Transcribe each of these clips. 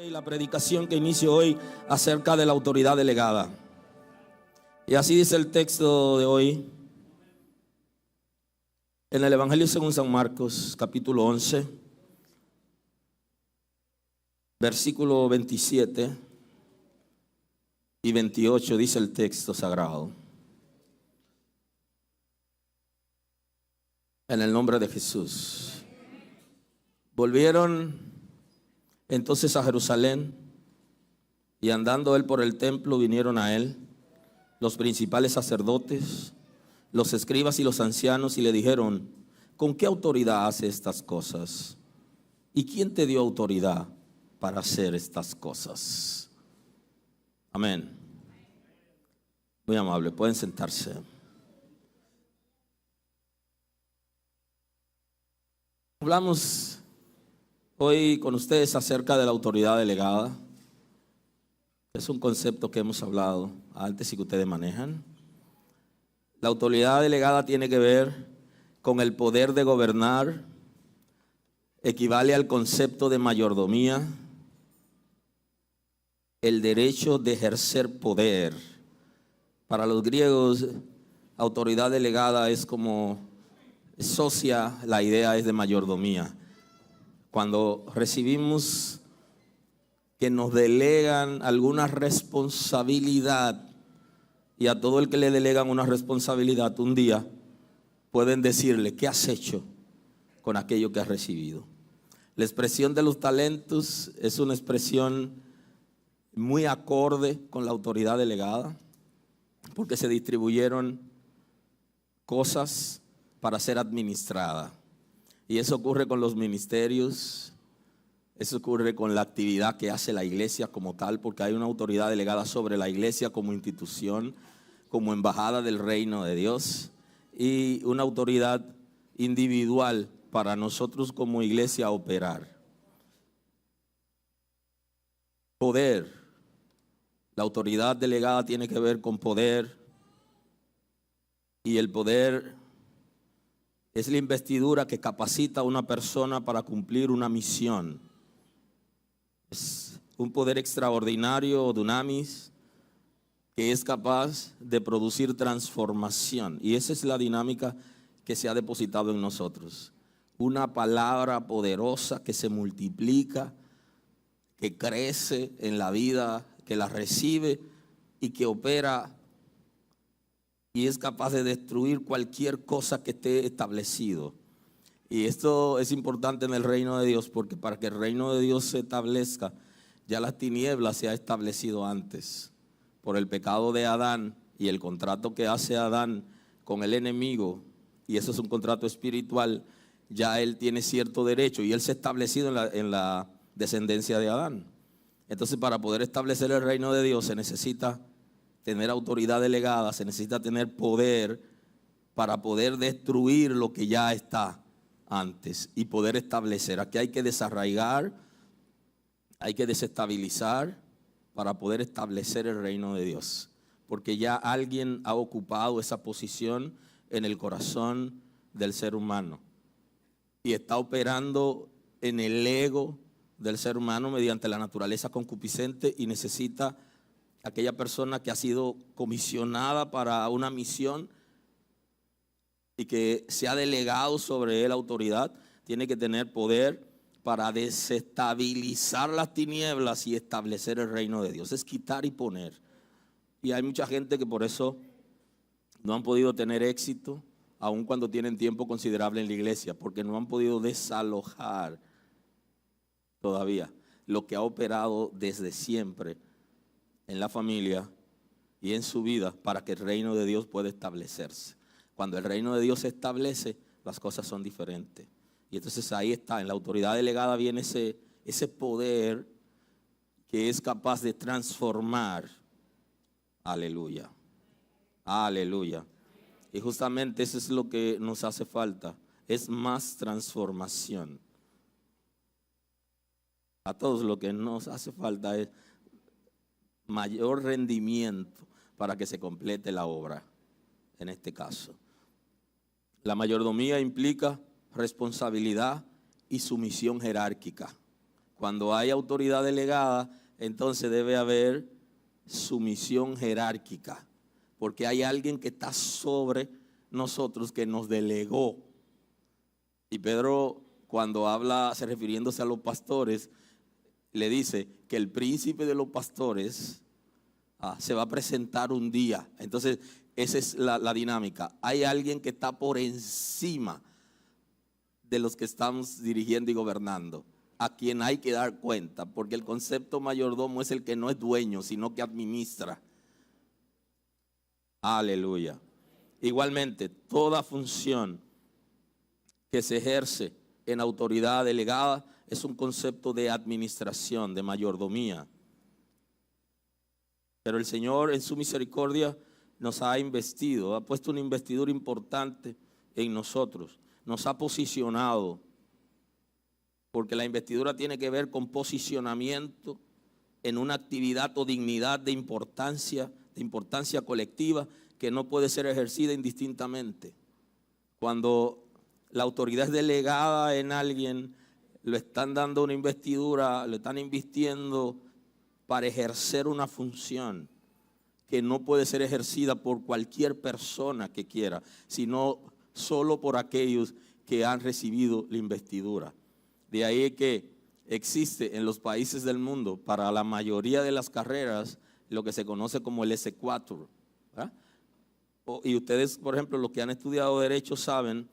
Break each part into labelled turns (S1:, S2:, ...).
S1: Y la predicación que inicio hoy acerca de la autoridad delegada. Y así dice el texto de hoy en el Evangelio según San Marcos, capítulo 11, versículo 27 y 28, dice el texto sagrado. En el nombre de Jesús. Volvieron entonces a Jerusalén, y andando él por el templo vinieron a él los principales sacerdotes, los escribas y los ancianos, y le dijeron: ¿con qué autoridad hace estas cosas? ¿Y quién te dio autoridad para hacer estas cosas? Amén. Muy amable, pueden sentarse. Hablamos hoy con ustedes acerca de la autoridad delegada. Es un concepto que hemos hablado antes y que ustedes manejan. La autoridad delegada tiene que ver con el poder de gobernar, equivale al concepto de mayordomía, el derecho de ejercer poder. Para los griegos, autoridad delegada es como socia, la idea es de mayordomía. Cuando recibimos que nos delegan alguna responsabilidad, y a todo el que le delegan una responsabilidad, un día pueden decirle: ¿qué has hecho con aquello que has recibido? La expresión de los talentos es una expresión muy acorde con la autoridad delegada, porque se distribuyeron cosas para ser administradas. Y eso ocurre con los ministerios, eso ocurre con la actividad que hace la iglesia como tal, porque hay una autoridad delegada sobre la iglesia como institución, como embajada del reino de Dios, y una autoridad individual para nosotros como iglesia operar. Poder. La autoridad delegada tiene que ver con poder, y el poder es la investidura que capacita a una persona para cumplir una misión. Es un poder extraordinario, dunamis, que es capaz de producir transformación. Y esa es la dinámica que se ha depositado en nosotros. Una palabra poderosa que se multiplica, que crece en la vida, que la recibe y que opera y es capaz de destruir cualquier cosa que esté establecido. Y esto es importante en el reino de Dios, porque para que el reino de Dios se establezca, ya las tinieblas se ha establecido antes. Por el pecado de Adán y el contrato que hace Adán con el enemigo, y eso es un contrato espiritual, ya él tiene cierto derecho y él se ha establecido en la descendencia de Adán. Entonces, para poder establecer el reino de Dios se necesita tener autoridad delegada, se necesita tener poder para poder destruir lo que ya está antes y poder establecer. Aquí hay que desarraigar, hay que desestabilizar para poder establecer el reino de Dios, porque ya alguien ha ocupado esa posición en el corazón del ser humano y está operando en el ego del ser humano mediante la naturaleza concupiscente, y necesita aquella persona que ha sido comisionada para una misión y que se ha delegado sobre él autoridad, tiene que tener poder para desestabilizar las tinieblas y establecer el reino de Dios. Es quitar y poner. Y hay mucha gente que por eso no han podido tener éxito, aun cuando tienen tiempo considerable en la iglesia, porque no han podido desalojar todavía lo que ha operado desde siempre en la familia y en su vida para que el reino de Dios pueda establecerse. Cuando el reino de Dios se establece, las cosas son diferentes. Y entonces ahí está, en la autoridad delegada viene ese poder que es capaz de transformar. Aleluya. Aleluya. Y justamente eso es lo que nos hace falta, es más transformación. A todos lo que nos hace falta es mayor rendimiento para que se complete la obra. En este caso, la mayordomía implica responsabilidad y sumisión jerárquica. Cuando hay autoridad delegada, entonces debe haber sumisión jerárquica, porque hay alguien que está sobre nosotros, que nos delegó. Y Pedro, cuando habla, refiriéndose a los pastores, le dice que el príncipe de los pastores se va a presentar un día. Entonces, esa es la dinámica. Hay alguien que está por encima de los que estamos dirigiendo y gobernando, a quien hay que dar cuenta, porque el concepto mayordomo es el que no es dueño, sino que administra. Aleluya. Igualmente, toda función que se ejerce en autoridad delegada es un concepto de administración, de mayordomía. Pero el Señor en su misericordia nos ha investido, ha puesto una investidura importante en nosotros, nos ha posicionado, porque la investidura tiene que ver con posicionamiento en una actividad o dignidad de importancia colectiva que no puede ser ejercida indistintamente. Cuando la autoridad es delegada en alguien, le están dando una investidura, le están invistiendo para ejercer una función que no puede ser ejercida por cualquier persona que quiera, sino solo por aquellos que han recibido la investidura. De ahí que existe en los países del mundo, para la mayoría de las carreras, lo que se conoce como el S4. ¿Verdad? Y ustedes, por ejemplo, los que han estudiado Derecho saben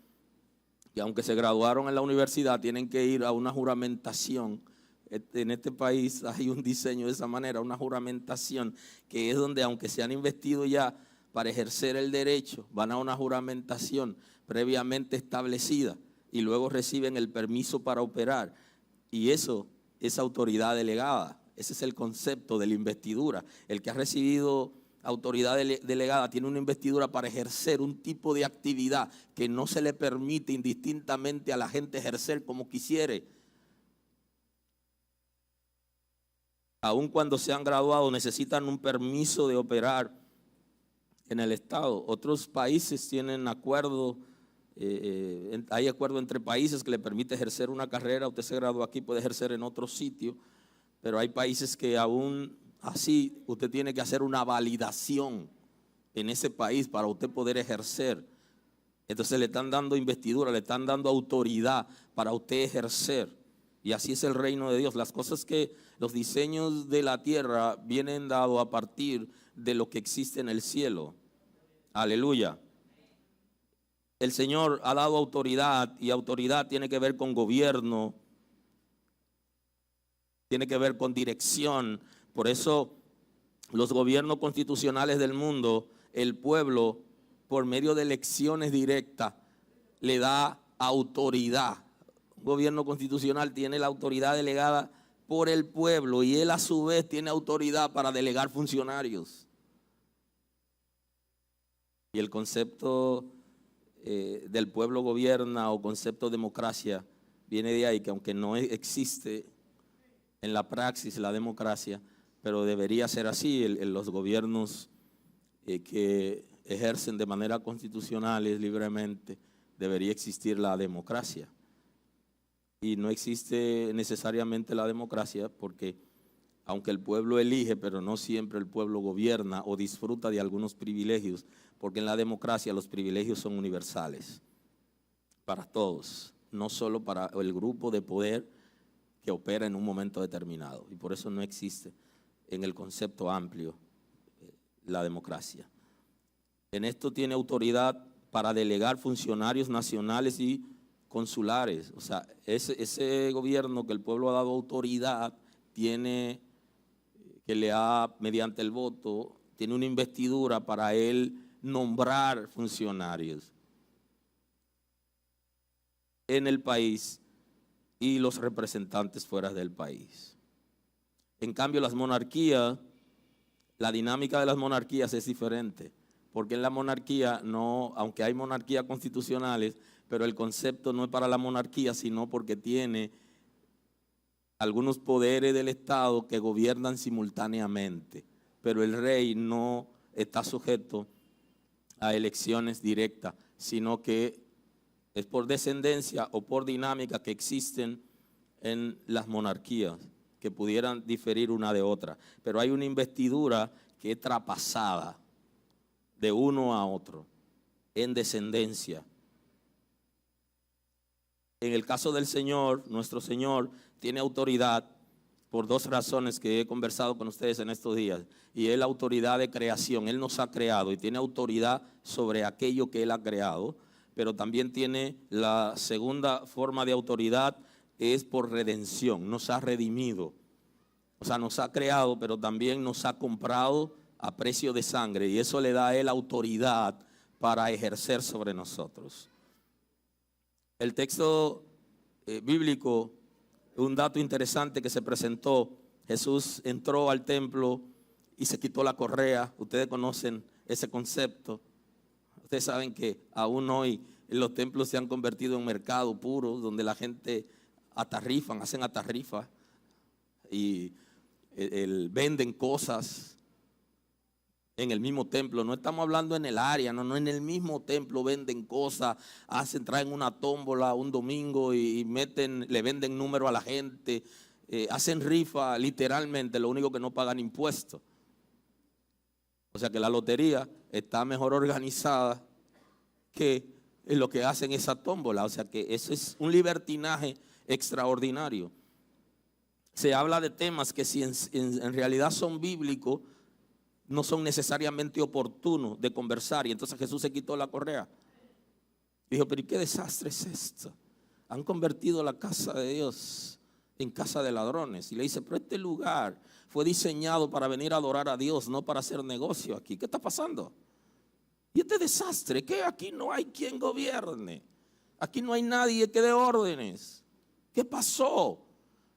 S1: que aunque se graduaron en la universidad, tienen que ir a una juramentación. En este país hay un diseño de esa manera, una juramentación, que es donde, aunque se han investido ya para ejercer el derecho, van a una juramentación previamente establecida y luego reciben el permiso para operar. Y eso es autoridad delegada. Ese es el concepto de la investidura. El que ha recibido autoridad delegada tiene una investidura para ejercer un tipo de actividad que no se le permite indistintamente a la gente ejercer como quisiere. Aun cuando se han graduado, necesitan un permiso de operar en el Estado. Otros países tienen acuerdo, hay acuerdo entre países que le permite ejercer una carrera. Usted se graduó aquí, puede ejercer en otro sitio, pero hay países que aún así usted tiene que hacer una validación en ese país para usted poder ejercer. Entonces le están dando investidura, le están dando autoridad para usted ejercer. Y así es el reino de Dios. Las cosas que los diseños de la tierra vienen dados a partir de lo que existe en el cielo. Aleluya. El Señor ha dado autoridad, y autoridad tiene que ver con gobierno, tiene que ver con dirección. Por eso los gobiernos constitucionales del mundo, el pueblo, por medio de elecciones directas, le da autoridad. Un gobierno constitucional tiene la autoridad delegada por el pueblo y él a su vez tiene autoridad para delegar funcionarios. Y el concepto del pueblo gobierna o concepto democracia viene de ahí, que aunque no existe en la praxis la democracia, pero debería ser así. Los gobiernos que ejercen de manera constitucional y libremente, debería existir la democracia. Y no existe necesariamente la democracia porque aunque el pueblo elige, pero no siempre el pueblo gobierna o disfruta de algunos privilegios, porque en la democracia los privilegios son universales para todos, no solo para el grupo de poder que opera en un momento determinado. Y por eso no existe en el concepto amplio la democracia. En esto tiene autoridad para delegar funcionarios nacionales y consulares. O sea, ese gobierno que el pueblo ha dado autoridad tiene, que le ha, mediante el voto, tiene una investidura para él nombrar funcionarios en el país y los representantes fuera del país. En cambio, las monarquías, la dinámica de las monarquías es diferente, porque en la monarquía no, aunque hay monarquías constitucionales, pero el concepto no es para la monarquía, sino porque tiene algunos poderes del Estado que gobiernan simultáneamente, pero el rey no está sujeto a elecciones directas, sino que es por descendencia o por dinámica que existen en las monarquías que pudieran diferir una de otra, pero hay una investidura que es traspasada de uno a otro en descendencia. En el caso del Señor, nuestro Señor tiene autoridad por dos razones que he conversado con ustedes en estos días. Y es la autoridad de creación. Él nos ha creado y tiene autoridad sobre aquello que Él ha creado. Pero también tiene la segunda forma de autoridad, es por redención. Nos ha redimido. O sea, nos ha creado, pero también nos ha comprado a precio de sangre. Y eso le da a Él autoridad para ejercer sobre nosotros. El texto bíblico, un dato interesante que se presentó: Jesús entró al templo y se quitó la correa. Ustedes conocen ese concepto. Ustedes saben que aún hoy los templos se han convertido en mercado puro, donde la gente hacen atarrifas y venden cosas en el mismo templo. No estamos hablando en el área, no, en el mismo templo venden cosas, traen una tómbola un domingo y le venden número a la gente, hacen rifa literalmente, lo único que no pagan impuestos. O sea que la lotería está mejor organizada que lo que hacen esa tómbola. O sea que eso es un libertinaje extraordinario. Se habla de temas que si en realidad son bíblicos, no son necesariamente oportunos de conversar. Y entonces Jesús se quitó la correa. Dijo, pero ¿y qué desastre es esto? Han convertido la casa de Dios en casa de ladrones. Y le dice, pero este lugar fue diseñado para venir a adorar a Dios, no para hacer negocio aquí. ¿Qué está pasando? Y este desastre, que aquí no hay quien gobierne. Aquí no hay nadie que dé órdenes. ¿Qué pasó?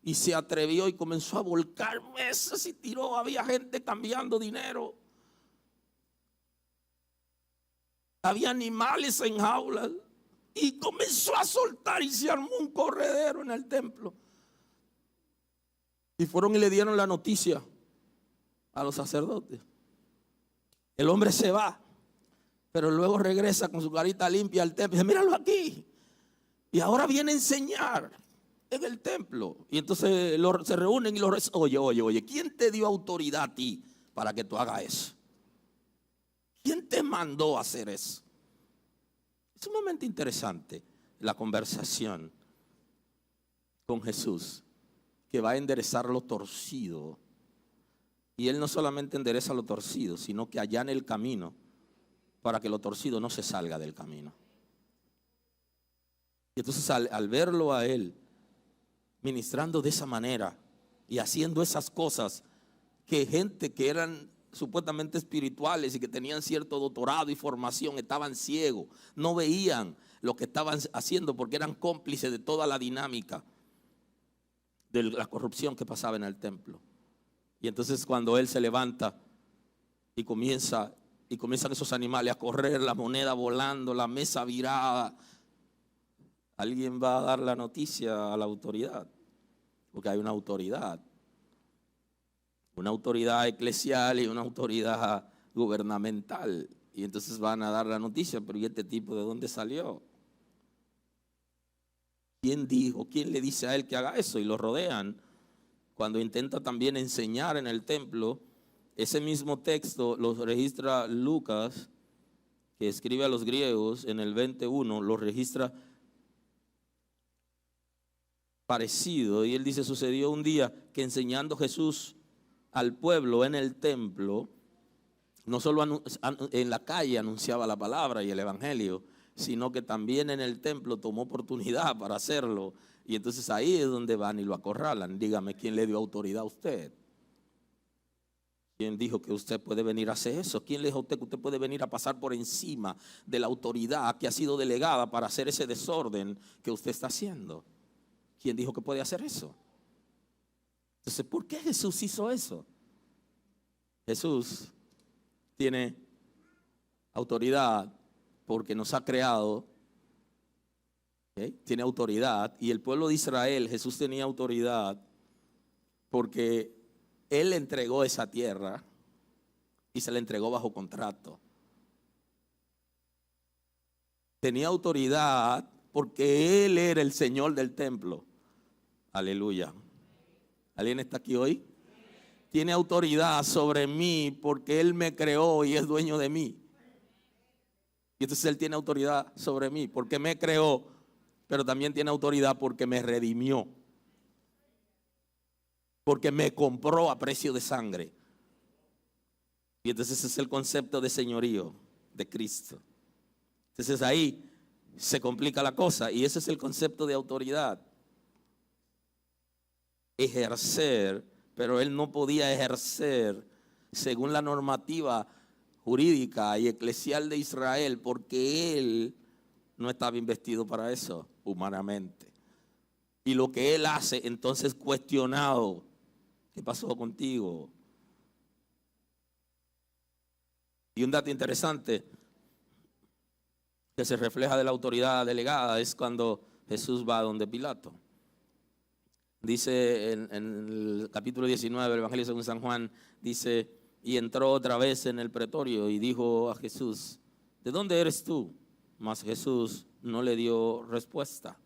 S1: Y se atrevió y comenzó a volcar mesas y tiró. Había gente cambiando dinero. Había animales en jaulas. Y comenzó a soltar y se armó un corredero en el templo. Y fueron y le dieron la noticia a los sacerdotes. El hombre se va, pero luego regresa con su carita limpia al templo y dice, míralo aquí. Y ahora viene a enseñar en el templo. Y entonces se reúnen y oye, ¿quién te dio autoridad a ti para que tú hagas eso? ¿Quién te mandó a hacer eso? Es sumamente interesante la conversación con Jesús, que va a enderezar lo torcido. Y Él no solamente endereza lo torcido, sino que allana el camino para que lo torcido no se salga del camino. Y entonces al verlo a Él ministrando de esa manera y haciendo esas cosas que gente que eran supuestamente espirituales y que tenían cierto doctorado y formación estaban ciegos, no veían lo que estaban haciendo porque eran cómplices de toda la dinámica de la corrupción que pasaba en el templo. Y entonces cuando Él se levanta y comienzan esos animales a correr, la moneda volando, la mesa virada, alguien va a dar la noticia a la autoridad, porque hay una autoridad eclesial y una autoridad gubernamental. Y entonces van a dar la noticia, pero ¿y este tipo de dónde salió? ¿Quién dijo? ¿Quién le dice a él que haga eso? Y lo rodean. Cuando intenta también enseñar en el templo, ese mismo texto lo registra Lucas, que escribe a los griegos en el 21, lo registra parecido. Y él dice, sucedió un día que enseñando Jesús al pueblo en el templo, no solo en la calle anunciaba la palabra y el evangelio, sino que también en el templo tomó oportunidad para hacerlo. Y entonces ahí es donde van y lo acorralan. Dígame, ¿quién le dio autoridad a usted? ¿Quién dijo que usted puede venir a hacer eso? ¿Quién le dijo a usted que usted puede venir a pasar por encima de la autoridad que ha sido delegada para hacer ese desorden que usted está haciendo? ¿Quién dijo que puede hacer eso? Entonces, ¿por qué Jesús hizo eso? Jesús tiene autoridad porque nos ha creado, ¿okay? Tiene autoridad. Y el pueblo de Israel, Jesús tenía autoridad porque Él le entregó esa tierra y se la entregó bajo contrato. Tenía autoridad porque Él era el Señor del templo. Aleluya. ¿Alguien está aquí hoy? Tiene autoridad sobre mí porque Él me creó y es dueño de mí. Y entonces Él tiene autoridad sobre mí porque me creó, pero también tiene autoridad porque me redimió. Porque me compró a precio de sangre. Y entonces ese es el concepto de señorío de Cristo. Entonces ahí se complica la cosa y ese es el concepto de autoridad. Ejercer, pero él no podía ejercer según la normativa jurídica y eclesial de Israel porque él no estaba investido para eso humanamente. Y lo que él hace entonces cuestionado. ¿Qué pasó contigo? Y un dato interesante que se refleja de la autoridad delegada es cuando Jesús va donde Pilato. Dice en el capítulo 19 del Evangelio según San Juan, dice, y entró otra vez en el pretorio y dijo a Jesús, ¿de dónde eres tú? Mas Jesús no le dio respuesta.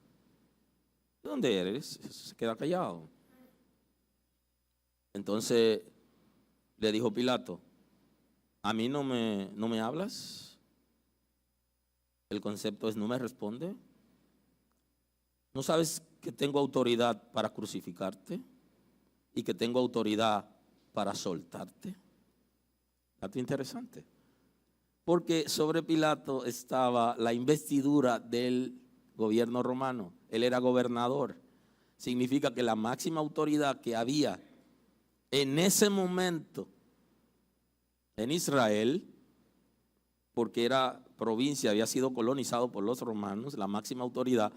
S1: ¿De dónde eres? Se queda callado. Entonces le dijo Pilato, ¿a mí no me hablas? El concepto es, ¿no me responde? ¿No sabes que tengo autoridad para crucificarte y que tengo autoridad para soltarte? Dato interesante. Porque sobre Pilato estaba la investidura del gobierno romano. Él era gobernador. Significa que la máxima autoridad que había en ese momento en Israel, porque era provincia, había sido colonizado por los romanos, la máxima autoridad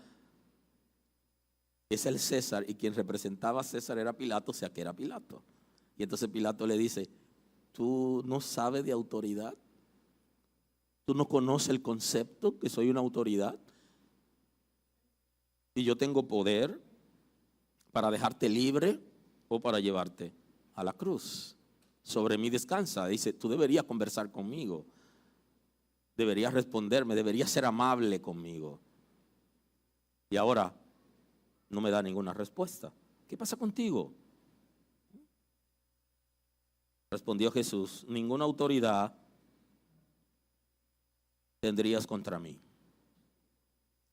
S1: es el César, y quien representaba a César era Pilato, o sea que era Pilato. Y entonces Pilato le dice, ¿tú no sabes de autoridad? ¿Tú no conoces el concepto que soy una autoridad? Y yo tengo poder para dejarte libre o para llevarte a la cruz. Sobre mí descansa. Dice, tú deberías conversar conmigo. Deberías responderme, deberías ser amable conmigo. Y ahora no me da ninguna respuesta. ¿Qué pasa contigo? Respondió Jesús, ninguna autoridad tendrías contra mí.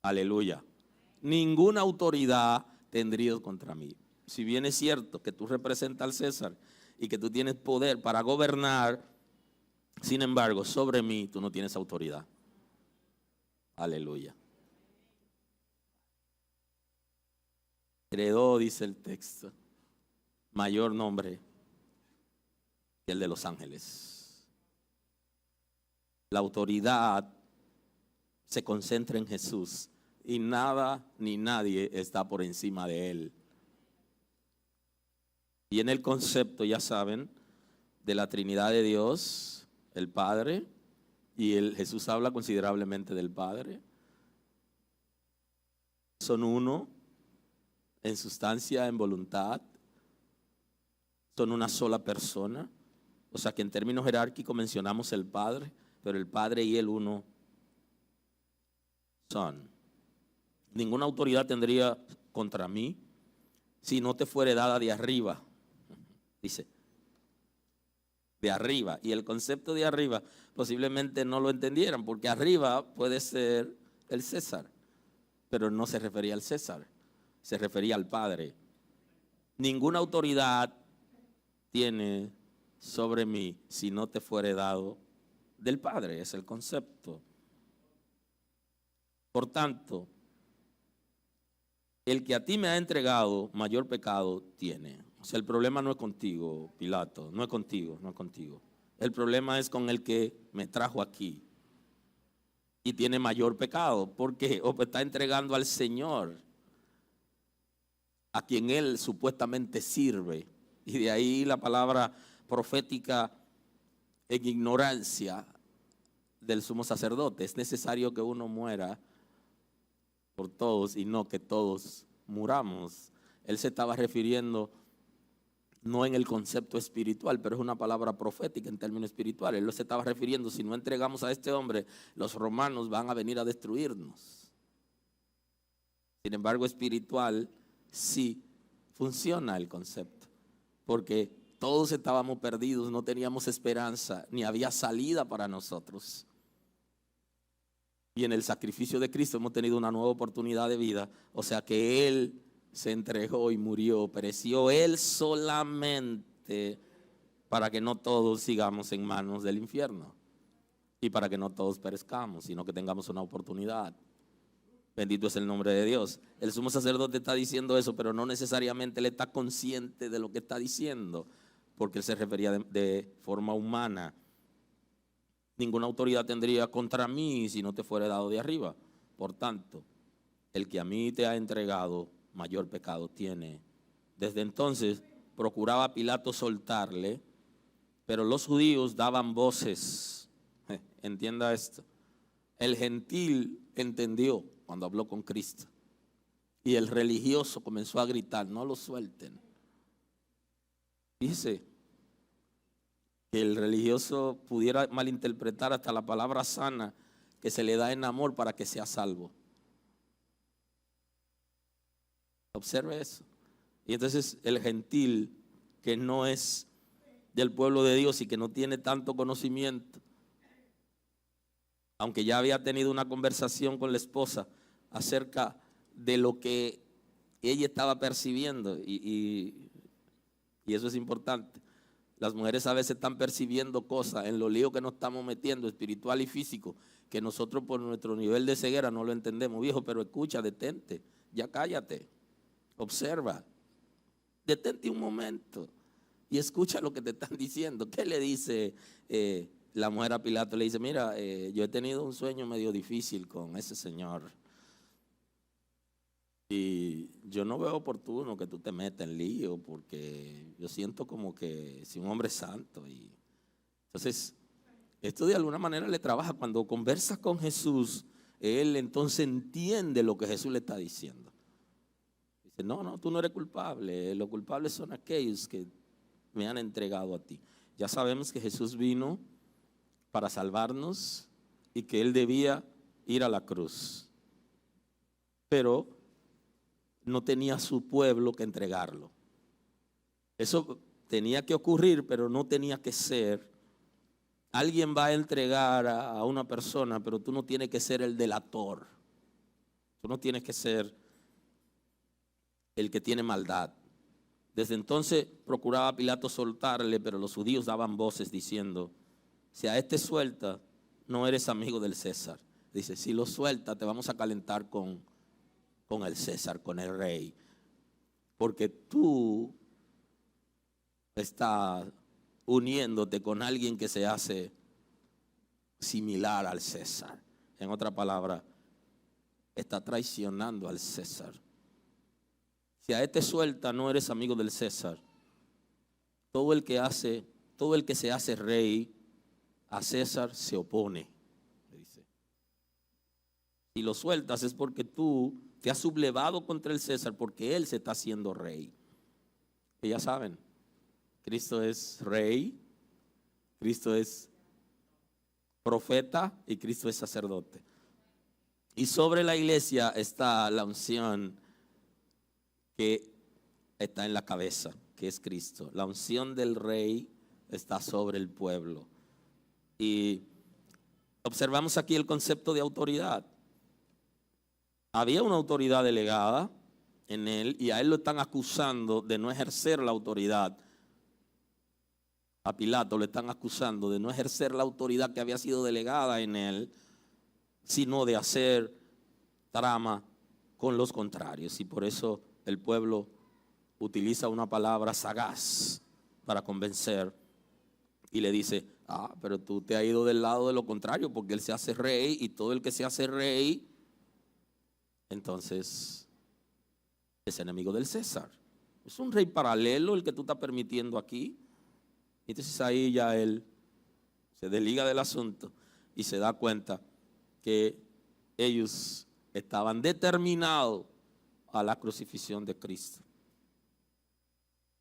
S1: Aleluya. Ninguna autoridad tendrías contra mí. Si bien es cierto que tú representas al César y que tú tienes poder para gobernar, sin embargo, sobre mí tú no tienes autoridad. Aleluya. Heredó, dice el texto, mayor nombre que el de los ángeles. La autoridad se concentra en Jesús y nada ni nadie está por encima de él. Y en el concepto, ya saben, de la Trinidad de Dios, el Padre, y Jesús habla considerablemente del Padre. Son uno en sustancia, en voluntad. Son una sola persona. O sea que en términos jerárquicos mencionamos el Padre, pero el Padre y el uno son. Ninguna autoridad tendría contra mí si no te fuere dada de arriba. Dice, de arriba. Y el concepto de arriba posiblemente no lo entendieran, porque arriba puede ser el César, pero no se refería al César, se refería al Padre. Ninguna autoridad tiene sobre mí si no te fuere dado del Padre, es el concepto. Por tanto, el que a ti me ha entregado, mayor pecado tiene. O sea, el problema no es contigo, Pilato, no es contigo, no es contigo. El problema es con el que me trajo aquí y tiene mayor pecado, porque está entregando al Señor a quien él supuestamente sirve. Y de ahí la palabra profética en ignorancia del sumo sacerdote. Es necesario que uno muera por todos y no que todos muramos. Él se estaba refiriendo no en el concepto espiritual, pero es una palabra profética en términos espirituales. Él se estaba refiriendo, si no entregamos a este hombre, los romanos van a venir a destruirnos. Sin embargo, espiritual, sí, Funciona el concepto, porque todos estábamos perdidos, no teníamos esperanza, ni había salida para nosotros. Y en el sacrificio de Cristo hemos tenido una nueva oportunidad de vida. O sea que Él se entregó y murió, pereció Él solamente para que no todos sigamos en manos del infierno y para que no todos perezcamos, sino que tengamos una oportunidad. Bendito es el nombre de Dios. El sumo sacerdote está diciendo eso, pero no necesariamente él está consciente de lo que está diciendo, porque él se refería de forma humana. Ninguna autoridad tendría contra mí si no te fuera dado de arriba. Por tanto, el que a mí te ha entregado, mayor pecado tiene. Desde entonces procuraba Pilato soltarle, pero los judíos daban voces. Entienda esto. El gentil entendió cuando habló con Cristo. Y el religioso comenzó a gritar, no lo suelten. Dice que el religioso pudiera malinterpretar hasta la palabra sana que se le da en amor para que sea salvo. Observe eso. Y entonces el gentil, que no es del pueblo de Dios y que no tiene tanto conocimiento, aunque ya había tenido una conversación con la esposa acerca de lo que ella estaba percibiendo, y eso es importante. Las mujeres a veces están percibiendo cosas en los líos que nos estamos metiendo, espiritual y físico, que nosotros por nuestro nivel de ceguera no lo entendemos. Viejo, pero escucha, detente, ya cállate, observa, detente un momento y escucha lo que te están diciendo. ¿Qué le dice la mujer a Pilato? Le dice, mira, yo he tenido un sueño medio difícil con ese señor y yo no veo oportuno que tú te metas en lío, porque yo siento como que si un hombre es santo. Y entonces esto de alguna manera le trabaja. Cuando conversa con Jesús, él entonces entiende lo que Jesús le está diciendo. Dice, no, tú no eres culpable, los culpables son aquellos que me han entregado a ti. Ya sabemos que Jesús vino para salvarnos y que Él debía ir a la cruz, pero no tenía su pueblo que entregarlo. Eso tenía que ocurrir, pero no tenía que ser. Alguien va a entregar a una persona, pero tú no tienes que ser el delator. Tú no tienes que ser el que tiene maldad. Desde entonces procuraba Pilato soltarle, pero los judíos daban voces diciendo, si a este suelta, no eres amigo del César. Dice, si lo suelta, te vamos a calentar con el César, con el rey, porque tú estás uniéndote con alguien que se hace similar al César. En otra palabra, está traicionando al César. Si a este suelta, no eres amigo del César. Todo el que se hace rey, a César se opone. Dice. Si lo sueltas es porque tú te has sublevado contra el César, porque él se está haciendo rey. Y ya saben, Cristo es rey, Cristo es profeta y Cristo es sacerdote. Y sobre la iglesia está la unción que está en la cabeza, que es Cristo. La unción del rey está sobre el pueblo. Y observamos aquí el concepto de autoridad. Había una autoridad delegada en él y a él lo están acusando de no ejercer la autoridad. A Pilato le están acusando de no ejercer la autoridad que había sido delegada en él, sino de hacer trama con los contrarios. Y por eso el pueblo utiliza una palabra sagaz para convencer y le dice, pero tú te has ido del lado de lo contrario, porque él se hace rey y todo el que se hace rey entonces es enemigo del César. Es un rey paralelo el que tú estás permitiendo aquí. Entonces ahí ya él se desliga del asunto y se da cuenta que ellos estaban determinados a la crucifixión de Cristo,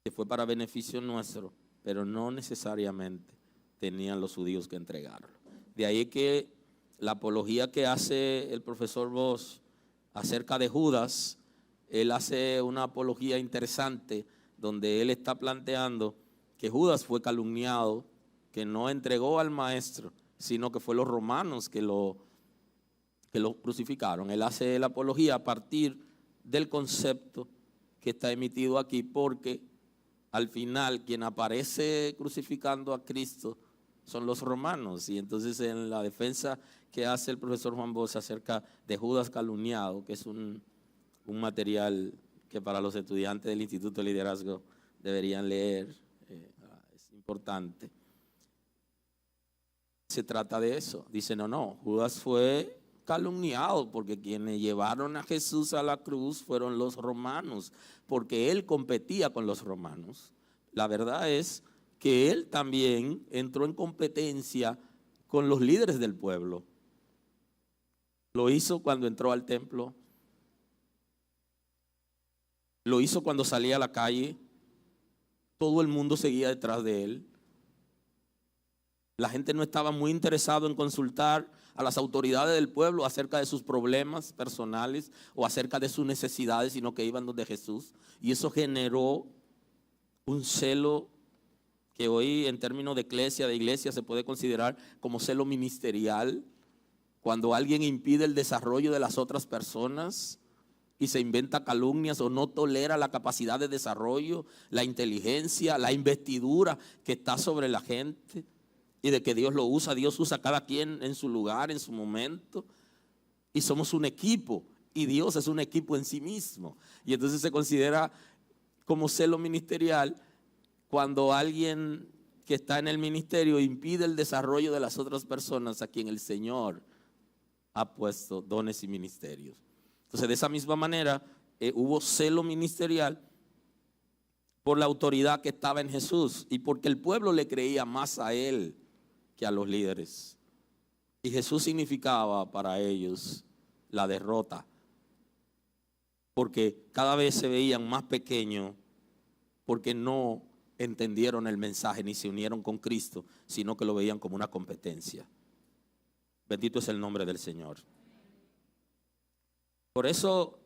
S1: que fue para beneficio nuestro, pero no necesariamente tenían los judíos que entregarlo. De ahí que la apología que hace el profesor Bosch acerca de Judas él hace una apología interesante donde él está planteando que Judas fue calumniado, que no entregó al maestro, sino que fue los romanos que lo crucificaron. Él hace la apología a partir del concepto que está emitido aquí, porque al final quien aparece crucificando a Cristo son los romanos. Y entonces en la defensa que hace el profesor Juan Bosch acerca de Judas calumniado, que es un material que para los estudiantes del Instituto de Liderazgo deberían leer, es importante. Se trata de eso. Dice, no, Judas fue calumniado porque quienes llevaron a Jesús a la cruz fueron los romanos, porque él competía con los romanos. La verdad es que él también entró en competencia con los líderes del pueblo. Lo hizo cuando entró al templo, lo hizo cuando salía a la calle, todo el mundo seguía detrás de él. La gente no estaba muy interesado en consultar a las autoridades del pueblo acerca de sus problemas personales o acerca de sus necesidades, sino que iban donde Jesús. Y eso generó un celo que hoy en términos de iglesia se puede considerar como celo ministerial, cuando alguien impide el desarrollo de las otras personas y se inventa calumnias o no tolera la capacidad de desarrollo, la inteligencia, la investidura que está sobre la gente. Y de que Dios lo usa, Dios usa a cada quien en su lugar, en su momento. Y somos un equipo, y Dios es un equipo en sí mismo. Y entonces se considera como celo ministerial cuando alguien que está en el ministerio impide el desarrollo de las otras personas a quien el Señor ha puesto dones y ministerios. Entonces, de esa misma manera, hubo celo ministerial por la autoridad que estaba en Jesús y porque el pueblo le creía más a él que a los líderes. Y Jesús significaba para ellos la derrota, porque cada vez se veían más pequeños, porque no entendieron el mensaje ni se unieron con Cristo, sino que lo veían como una competencia. Bendito es el nombre del Señor. Por eso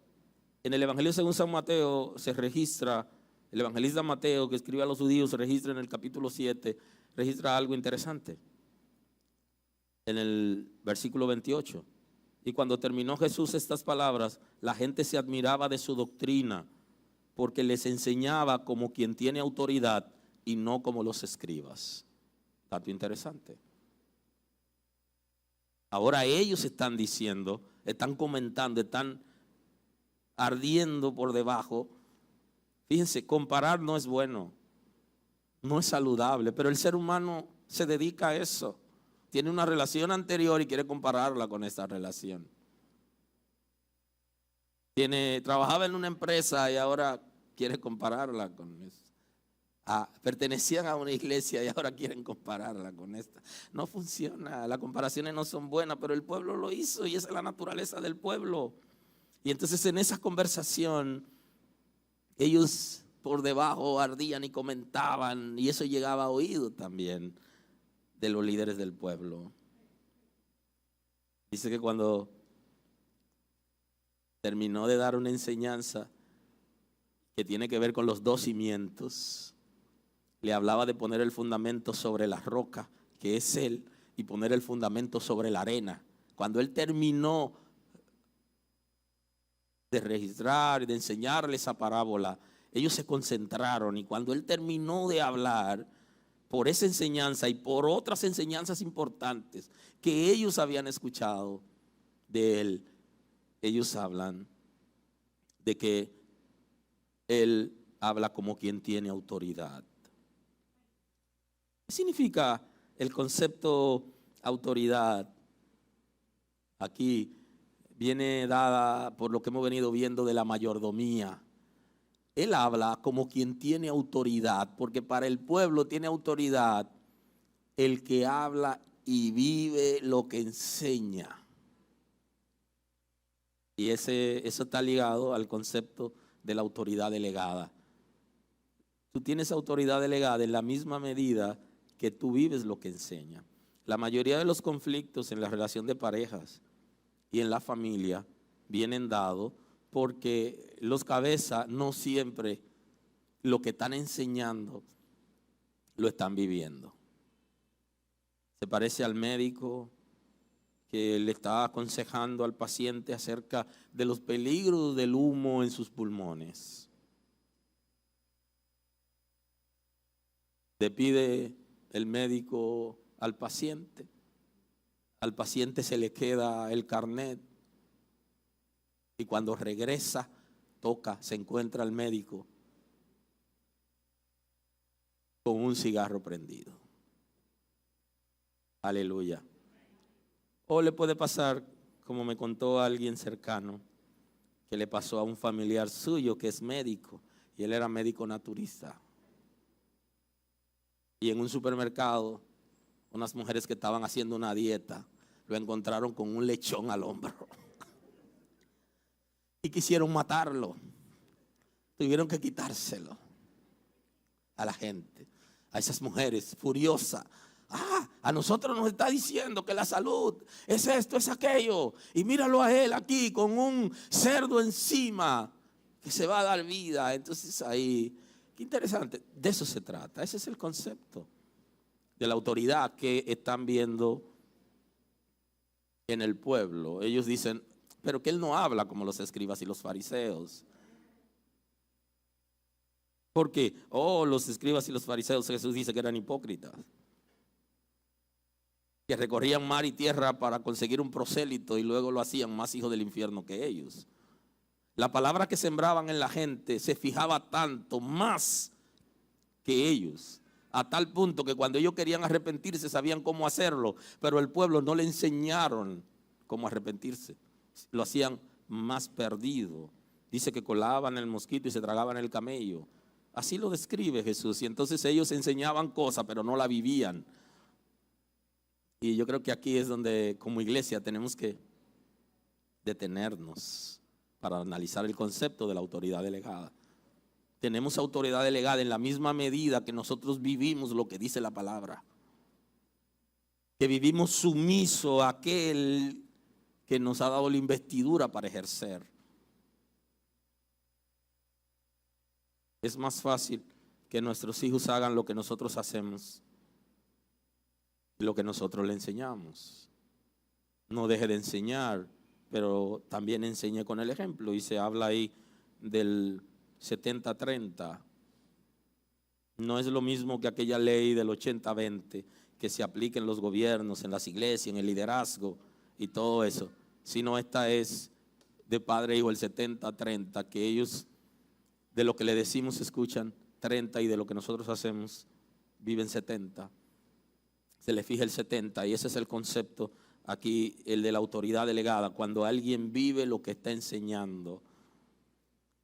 S1: en el Evangelio según San Mateo se registra, el evangelista Mateo que escribe a los judíos registra en el capítulo 7, registra algo interesante. En el versículo 28, y cuando terminó Jesús estas palabras, la gente se admiraba de su doctrina, porque les enseñaba como quien tiene autoridad y no como los escribas. Dato interesante. Ahora ellos están diciendo, están comentando, están ardiendo por debajo. Fíjense, comparar no es bueno, no es saludable, pero el ser humano se dedica a eso. Tiene una relación anterior y quiere compararla con esta relación. Trabajaba en una empresa y ahora quiere compararla con eso. Pertenecían a una iglesia y ahora quieren compararla con esta. No funciona, las comparaciones no son buenas, pero el pueblo lo hizo y esa es la naturaleza del pueblo. Y entonces en esa conversación ellos por debajo ardían y comentaban, y eso llegaba a oído también de los líderes del pueblo. Dice que cuando terminó de dar una enseñanza que tiene que ver con los dos cimientos, le hablaba de poner el fundamento sobre la roca, que es él, y poner el fundamento sobre la arena. Cuando él terminó de registrar y de enseñarle esa parábola, ellos se concentraron, y cuando él terminó de hablar, por esa enseñanza y por otras enseñanzas importantes que ellos habían escuchado de él, ellos hablan de que él habla como quien tiene autoridad. ¿Qué significa el concepto autoridad? Aquí viene dada por lo que hemos venido viendo de la mayordomía. Él habla como quien tiene autoridad, porque para el pueblo tiene autoridad el que habla y vive lo que enseña. Y eso está ligado al concepto de la autoridad delegada. Tú tienes autoridad delegada en la misma medida que tú vives lo que enseña. La mayoría de los conflictos en la relación de parejas y en la familia vienen dados porque los cabezas no siempre lo que están enseñando lo están viviendo. Se parece al médico que le está aconsejando al paciente acerca de los peligros del humo en sus pulmones. Le pide el médico al paciente se le queda el carnet y cuando regresa, se encuentra el médico con un cigarro prendido. Aleluya. O le puede pasar, como me contó alguien cercano, que le pasó a un familiar suyo que es médico, y él era médico naturista. Y en un supermercado, unas mujeres que estaban haciendo una dieta, lo encontraron con un lechón al hombro. Y quisieron matarlo. Tuvieron que quitárselo a la gente, a esas mujeres furiosas. A nosotros nos está diciendo que la salud es esto, es aquello. Y míralo a él aquí con un cerdo encima que se va a dar vida. Entonces ahí, qué interesante. De eso se trata. Ese es el concepto de la autoridad que están viendo en el pueblo. Ellos dicen, pero que él no habla como los escribas y los fariseos. Porque, los escribas y los fariseos, Jesús dice que eran hipócritas, que recorrían mar y tierra para conseguir un prosélito y luego lo hacían más hijos del infierno que ellos. La palabra que sembraban en la gente se fijaba tanto más que ellos, a tal punto que cuando ellos querían arrepentirse sabían cómo hacerlo, pero el pueblo no le enseñaron cómo arrepentirse. Lo hacían más perdido. Dice que colaban el mosquito y se tragaban el camello. Así lo describe Jesús. Y entonces ellos enseñaban cosas, pero no la vivían. Y yo creo que aquí es donde como iglesia tenemos que detenernos para analizar el concepto de la autoridad delegada. Tenemos autoridad delegada en la misma medida que nosotros vivimos lo que dice la palabra. Que vivimos sumiso a aquel que nos ha dado la investidura para ejercer. Es más fácil que nuestros hijos hagan lo que nosotros hacemos y lo que nosotros le enseñamos. No deje de enseñar, pero también enseñe con el ejemplo. Y se habla ahí del 70-30. No es lo mismo que aquella ley del 80-20 que se aplica en los gobiernos, en las iglesias, en el liderazgo y todo eso, sino esta es de padre e hijo, el 70-30, que ellos de lo que le decimos escuchan 30 y de lo que nosotros hacemos viven 70. Se le fija el 70 y ese es el concepto aquí, el de la autoridad delegada, cuando alguien vive lo que está enseñando.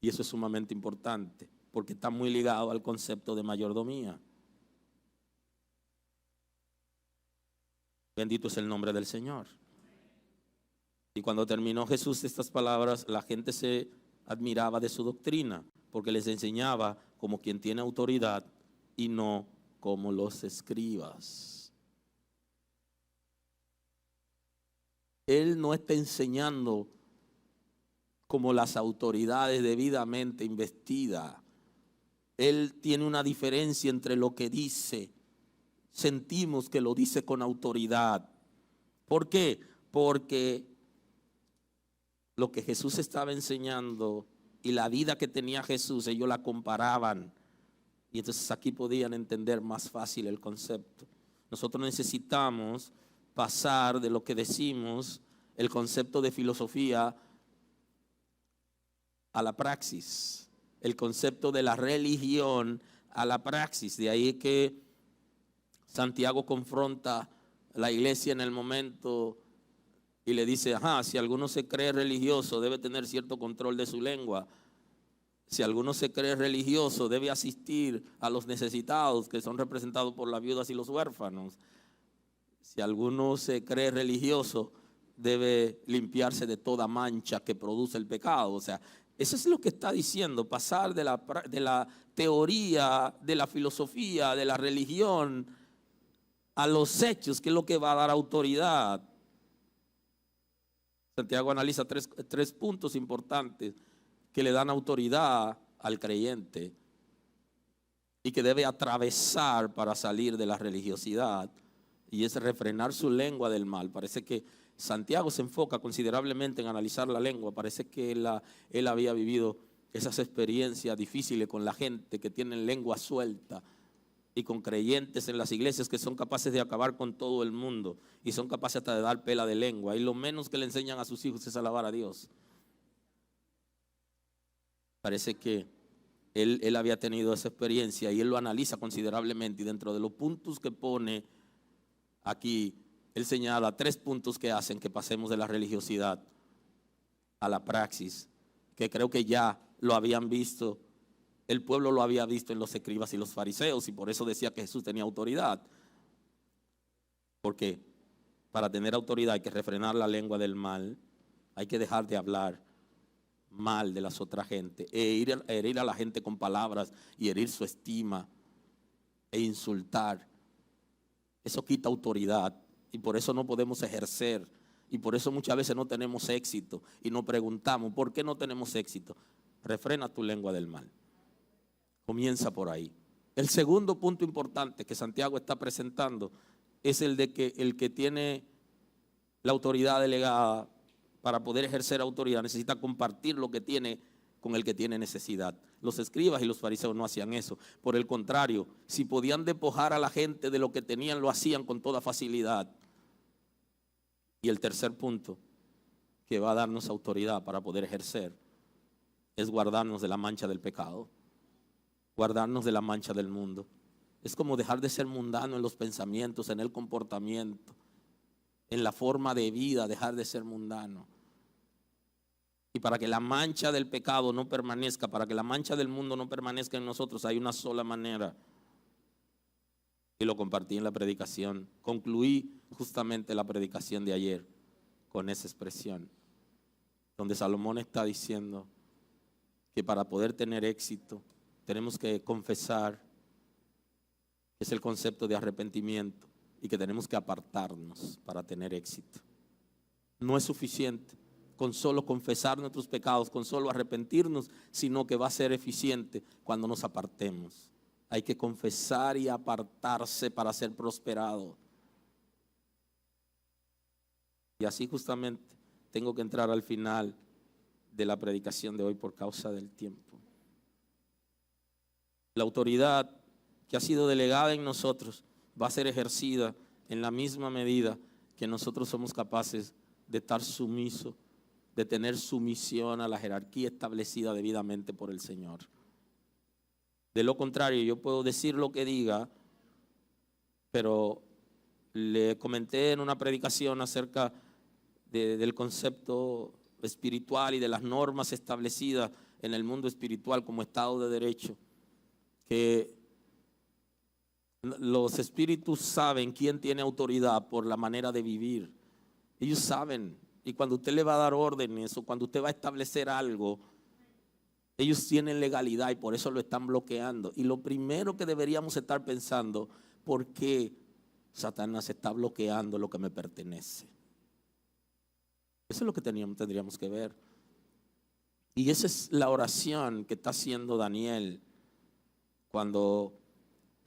S1: Y eso es sumamente importante porque está muy ligado al concepto de mayordomía. Bendito es el nombre del Señor. Y cuando terminó Jesús estas palabras, la gente se admiraba de su doctrina, porque les enseñaba como quien tiene autoridad y no como los escribas. Él no está enseñando como las autoridades debidamente investidas. Él tiene una diferencia entre lo que dice. Sentimos que lo dice con autoridad. ¿Por qué? Porque lo que Jesús estaba enseñando y la vida que tenía Jesús, ellos la comparaban. Y entonces aquí podían entender más fácil el concepto. Nosotros necesitamos pasar de lo que decimos, el concepto de filosofía, a la praxis. El concepto de la religión a la praxis. De ahí que Santiago confronta a la iglesia en el momento y le dice, si alguno se cree religioso debe tener cierto control de su lengua. Si alguno se cree religioso debe asistir a los necesitados que son representados por las viudas y los huérfanos. Si alguno se cree religioso debe limpiarse de toda mancha que produce el pecado. O sea, eso es lo que está diciendo, pasar de la teoría, de la filosofía, de la religión a los hechos, que es lo que va a dar autoridad. Santiago analiza tres puntos importantes que le dan autoridad al creyente y que debe atravesar para salir de la religiosidad, y es refrenar su lengua del mal. Parece que Santiago se enfoca considerablemente en analizar la lengua. Parece que él había vivido esas experiencias difíciles con la gente que tienen lengua suelta y con creyentes en las iglesias que son capaces de acabar con todo el mundo y son capaces hasta de dar pela de lengua, y lo menos que le enseñan a sus hijos es alabar a Dios. Parece que él había tenido esa experiencia y él lo analiza considerablemente, y dentro de los puntos que pone aquí, él señala 3 puntos que hacen que pasemos de la religiosidad a la praxis, que creo que ya lo habían visto, el pueblo lo había visto en los escribas y los fariseos, y por eso decía que Jesús tenía autoridad, porque para tener autoridad hay que refrenar la lengua del mal, hay que dejar de hablar mal de las otras gente, herir a la gente con palabras y herir su estima e insultar. Eso quita autoridad y por eso no podemos ejercer, y por eso muchas veces no tenemos éxito y nos preguntamos, ¿por qué no tenemos éxito? Refrena tu lengua del mal. Comienza por ahí. El segundo punto importante que Santiago está presentando es el de que el que tiene la autoridad delegada, para poder ejercer autoridad, necesita compartir lo que tiene con el que tiene necesidad. Los escribas y los fariseos no hacían eso. Por el contrario, si podían despojar a la gente de lo que tenían, lo hacían con toda facilidad. Y el tercer punto que va a darnos autoridad para poder ejercer es guardarnos de la mancha del pecado, guardarnos de la mancha del mundo. Es como dejar de ser mundano en los pensamientos, en el comportamiento, en la forma de vida, dejar de ser mundano. Y para que la mancha del pecado no permanezca, para que la mancha del mundo no permanezca en nosotros, hay una sola manera. Y lo compartí en la predicación. Concluí justamente la predicación de ayer con esa expresión, donde Salomón está diciendo que para poder tener éxito tenemos que confesar, que es el concepto de arrepentimiento, y que tenemos que apartarnos para tener éxito. No es suficiente con solo confesar nuestros pecados, con solo arrepentirnos, sino que va a ser eficiente cuando nos apartemos. Hay que confesar y apartarse para ser prosperado. Y así justamente tengo que entrar al final de la predicación de hoy por causa del tiempo. La autoridad que ha sido delegada en nosotros va a ser ejercida en la misma medida que nosotros somos capaces de estar sumisos, de tener sumisión a la jerarquía establecida debidamente por el Señor. De lo contrario, yo puedo decir lo que diga, pero le comenté en una predicación acerca del concepto espiritual y de las normas establecidas en el mundo espiritual como Estado de Derecho, que los espíritus saben quién tiene autoridad por la manera de vivir. Ellos saben. Y cuando usted le va a dar órdenes o cuando usted va a establecer algo, ellos tienen legalidad y por eso lo están bloqueando. Y lo primero que deberíamos estar pensando, ¿por qué Satanás está bloqueando lo que me pertenece? Eso es lo que tendríamos que ver. Y esa es la oración que está haciendo Daniel cuando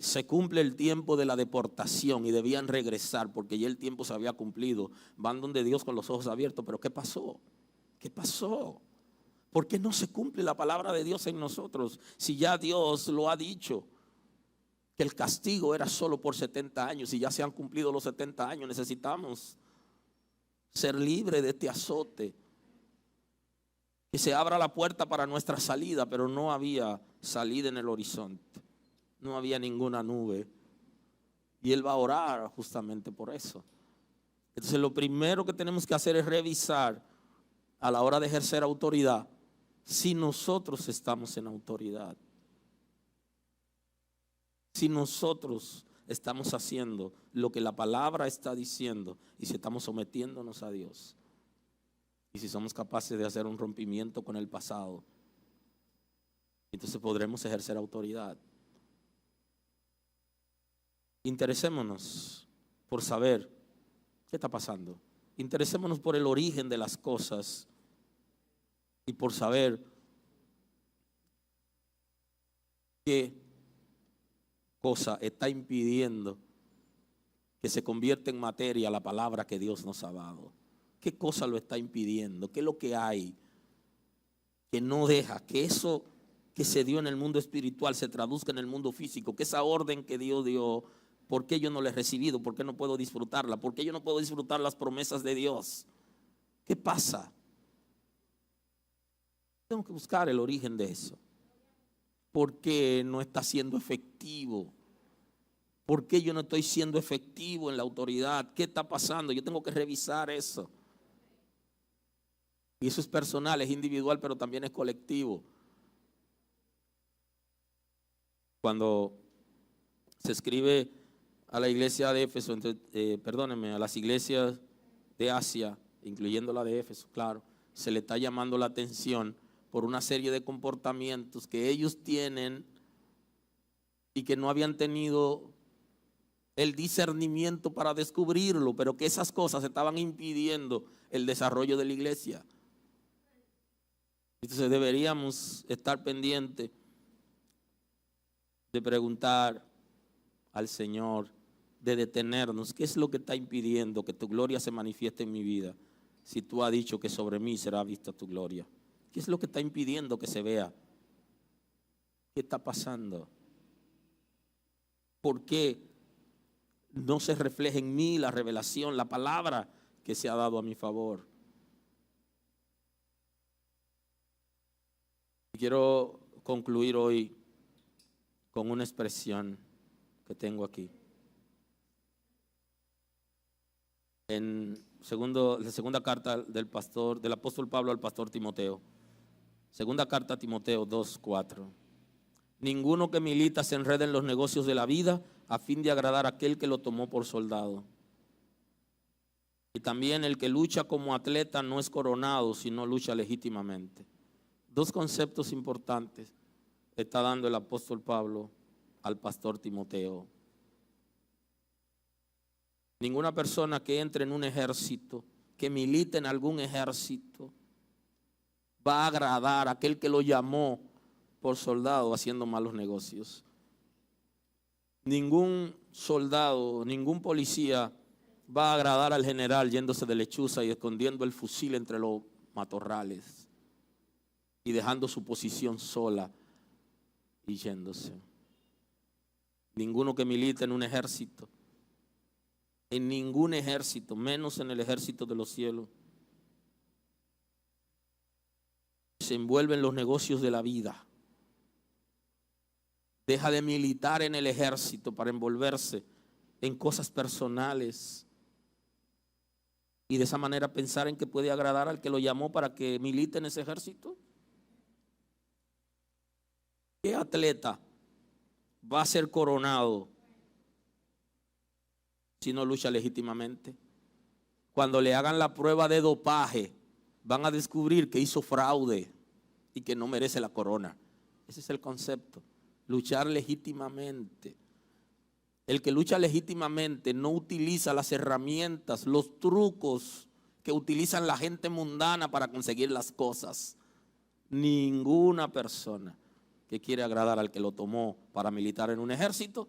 S1: se cumple el tiempo de la deportación y debían regresar porque ya el tiempo se había cumplido. Van donde Dios con los ojos abiertos. ¿Pero qué pasó? ¿Qué pasó? ¿Por qué no se cumple la palabra de Dios en nosotros? Si ya Dios lo ha dicho, que el castigo era solo por 70 años y ya se han cumplido los 70 años. Necesitamos ser libres de este azote. Que se abra la puerta para nuestra salida, pero no había salida en el horizonte. No había ninguna nube. Y él va a orar justamente por eso. Entonces lo primero que tenemos que hacer es revisar a la hora de ejercer autoridad si nosotros estamos en autoridad. Si nosotros estamos haciendo lo que la palabra está diciendo y si estamos sometiéndonos a Dios. Y si somos capaces de hacer un rompimiento con el pasado, entonces podremos ejercer autoridad. Interesémonos por saber qué está pasando. Interesémonos por el origen de las cosas y por saber ¿Qué cosa está impidiendo que se convierta en materia la palabra que Dios nos ha dado? ¿Qué cosa lo está impidiendo? ¿Qué es lo que hay que no deja que eso que se dio en el mundo espiritual se traduzca en el mundo físico? Que esa orden que Dios dio, ¿por qué yo no la he recibido? ¿Por qué no puedo disfrutarla? ¿Por qué yo no puedo disfrutar las promesas de Dios? ¿Qué pasa? Tengo que buscar el origen de eso. ¿Por qué no está siendo efectivo? ¿Por qué yo no estoy siendo efectivo en la autoridad? ¿Qué está pasando? Yo tengo que revisar eso. Y eso es personal, es individual, pero también es colectivo. Cuando se escribe a la iglesia de Éfeso, a las iglesias de Asia, incluyendo la de Éfeso, claro, se le está llamando la atención por una serie de comportamientos que ellos tienen y que no habían tenido el discernimiento para descubrirlo, pero que esas cosas estaban impidiendo el desarrollo de la iglesia. Entonces deberíamos estar pendientes de preguntar al Señor, de detenernos, ¿qué es lo que está impidiendo que tu gloria se manifieste en mi vida? Si tú has dicho que sobre mí será vista tu gloria, ¿qué es lo que está impidiendo que se vea? ¿Qué está pasando? ¿Por qué no se refleja en mí la revelación, la palabra que se ha dado a mi favor? Quiero concluir hoy con una expresión que tengo aquí. En la segunda carta del apóstol Pablo al pastor Timoteo. Segunda carta a Timoteo 2:4. Ninguno que milita se enreda en los negocios de la vida a fin de agradar a aquel que lo tomó por soldado. Y también el que lucha como atleta no es coronado, sino lucha legítimamente. Dos conceptos importantes está dando el apóstol Pablo al pastor Timoteo. Ninguna persona que entre en un ejército, que milite en algún ejército, va a agradar a aquel que lo llamó por soldado haciendo malos negocios. Ningún soldado, ningún policía va a agradar al general yéndose de lechuza y escondiendo el fusil entre los matorrales y dejando su posición sola y yéndose. Ninguno que milita en un ejército, en ningún ejército, menos en el ejército de los cielos, se envuelve en los negocios de la vida. Deja de militar en el ejército para envolverse en cosas personales y de esa manera pensar en que puede agradar al que lo llamó para que milite en ese ejército. ¿Qué atleta va a ser coronado si no lucha legítimamente? Cuando le hagan la prueba de dopaje, van a descubrir que hizo fraude y que no merece la corona. Ese es el concepto, luchar legítimamente. El que lucha legítimamente no utiliza las herramientas, los trucos que utilizan la gente mundana para conseguir las cosas. Ninguna persona que quiere agradar al que lo tomó para militar en un ejército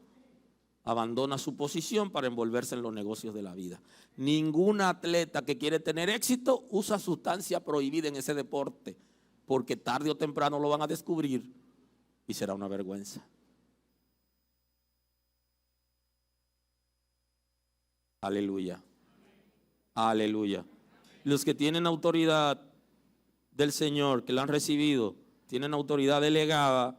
S1: abandona su posición para envolverse en los negocios de la vida. Ningún atleta que quiere tener éxito usa sustancia prohibida en ese deporte, porque tarde o temprano lo van a descubrir y será una vergüenza. Aleluya. Aleluya. Los que tienen autoridad del Señor, que la han recibido, tienen autoridad delegada,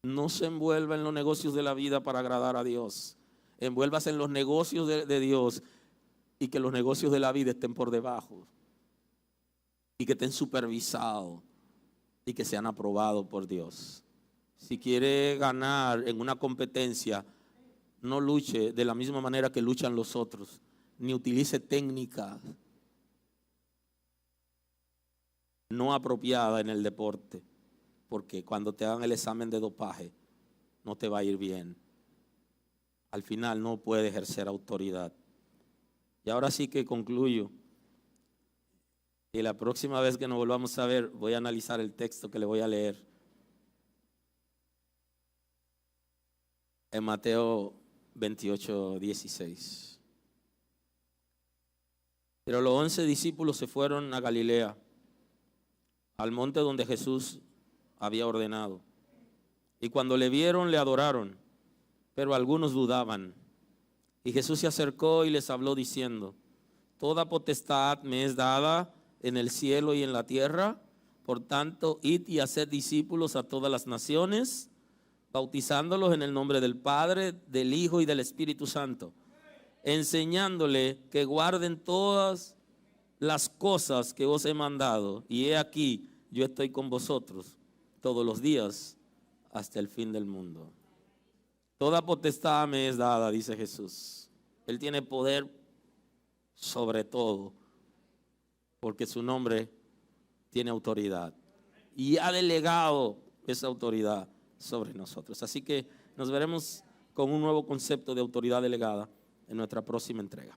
S1: no se envuelva en los negocios de la vida para agradar a Dios. Envuélvase en los negocios de Dios y que los negocios de la vida estén por debajo y que estén supervisados y que sean aprobados por Dios. Si quiere ganar en una competencia, no luche de la misma manera que luchan los otros, ni utilice técnicas no apropiadas en el deporte, porque cuando te hagan el examen de dopaje no te va a ir bien. Al final no puede ejercer autoridad. Y ahora sí que concluyo. Y la próxima vez que nos volvamos a ver voy a analizar el texto que le voy a leer en Mateo 28:16. Pero los 11 discípulos se fueron a Galilea, al monte donde Jesús había ordenado. Y cuando le vieron, le adoraron, pero algunos dudaban. Y Jesús se acercó y les habló diciendo: toda potestad me es dada en el cielo y en la tierra. Por tanto, id y haced discípulos a todas las naciones, bautizándolos en el nombre del Padre, del Hijo y del Espíritu Santo, enseñándole que guarden todas las cosas que os he mandado. Y he aquí, yo estoy con vosotros todos los días hasta el fin del mundo. Toda potestad me es dada, dice Jesús. Él tiene poder sobre todo, porque su nombre tiene autoridad y ha delegado esa autoridad sobre nosotros. Así que nos veremos con un nuevo concepto de autoridad delegada en nuestra próxima entrega.